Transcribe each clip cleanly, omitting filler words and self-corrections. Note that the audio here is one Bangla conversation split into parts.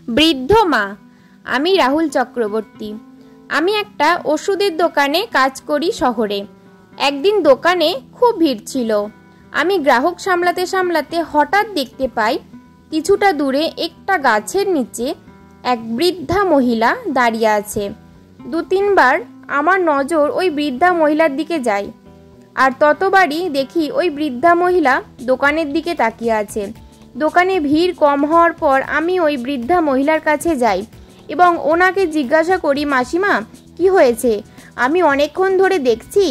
বৃদ্ধ মা। আমি রাহুল চক্রবর্তী। আমি একটা ওষুধের দোকানে কাজ করি শহরে। একদিন দোকানে খুব ভিড় ছিল। আমি গ্রাহক সামলাতে সামলাতে হঠাৎ দেখতে পাই কিছুটা দূরে একটা গাছের নিচে এক বৃদ্ধা মহিলা দাঁড়িয়ে আছে। 2-3 বার আমার নজর ওই বৃদ্ধা মহিলার দিকে যায়, আর ততবারই দেখি ওই বৃদ্ধা মহিলা দোকানের দিকে তাকিয়ে আছে। দোকানে ভিড় কম হওয়ার পর আমি ওই বৃদ্ধা মহিলার কাছে যাই এবং ওনাকে জিজ্ঞাসা করি, মাসিমা কি হয়েছে? আমি অনেকক্ষণ ধরে দেখছি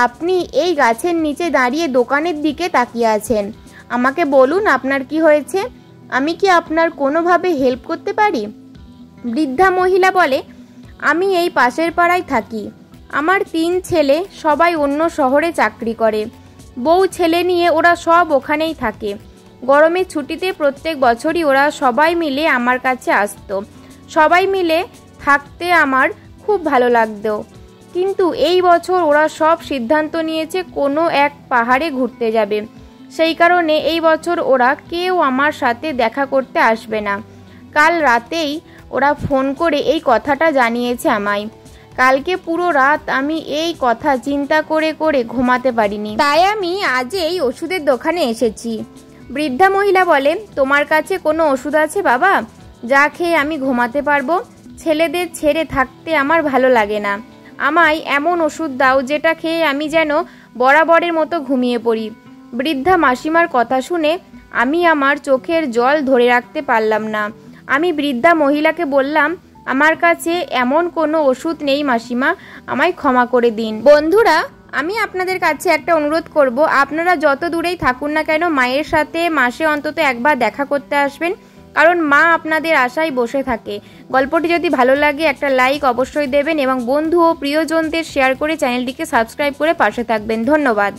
আপনি এই গাছের নিচে দাঁড়িয়ে দোকানের দিকে তাকিয়ে আছেন। আমাকে বলুন আপনার কি হয়েছে, আমি কি আপনার কোনোভাবে হেল্প করতে পারি? বৃদ্ধা মহিলা বলে, আমি এই পাশের পাড়ায় থাকি। আমার 3 ছেলে সবাই অন্য শহরে চাকরি করে। বউ ছেলে নিয়ে ওরা সব ওখানেই থাকে। গরমের ছুটিতে প্রত্যেক বছরই ওরা সবাই মিলে আমার কাছে আসতো। সবাই মিলে থাকতে আমার খুব ভালো লাগতো। কিন্তু এই বছর ওরা সব সিদ্ধান্ত নিয়েছে কোনো এক পাহাড়ে ঘুরতে যাবে। সেই কারণে এই বছর ওরা কেউ আমার সাথে দেখা করতে আসবে না। কাল রাতেই ওরা ফোন করে এই কথাটা জানিয়েছে আমায়। কালকে পুরো রাত আমি এই কথা চিন্তা করে করে ঘুমাতে পারিনি। তাই আমি আজ এই ওষুধের দোকানে এসেছি। বৃদ্ধা মহিলা বলে, তোমার কাছে কোনো ওষুধ আছে বাবা, যা খেয়ে আমি ঘুমাতে পারবো? ছেলেদের ছেড়ে থাকতে আমার ভালো লাগে না। আমায় এমন ওষুধ দাও যেটা খেয়ে আমি যেন বরাবরের মতো ঘুমিয়ে পড়ি। বৃদ্ধা মাসিমার কথা শুনে আমি আমার চোখের জল ধরে রাখতে পারলাম না। আমি বৃদ্ধা মহিলাকে বললাম, আমার কাছে এমন কোনো ওষুধ নেই মাসিমা, আমায় ক্ষমা করে দিন। বন্ধুরা, আমি আপনাদের কাছে একটা অনুরোধ করব, আপনারা যত দূরেই থাকুন না কেন মায়ের সাথে মাসে অন্তত একবার দেখা করতে আসবেন, কারণ মা আপনাদের আশায় বসে থাকে। গল্পটি যদি ভালো লাগে একটা লাইক অবশ্যই দেবেন এবং বন্ধু ও প্রিয়জনদের শেয়ার করে চ্যানেলটিকে সাবস্ক্রাইব করে পাশে থাকবেন। ধন্যবাদ।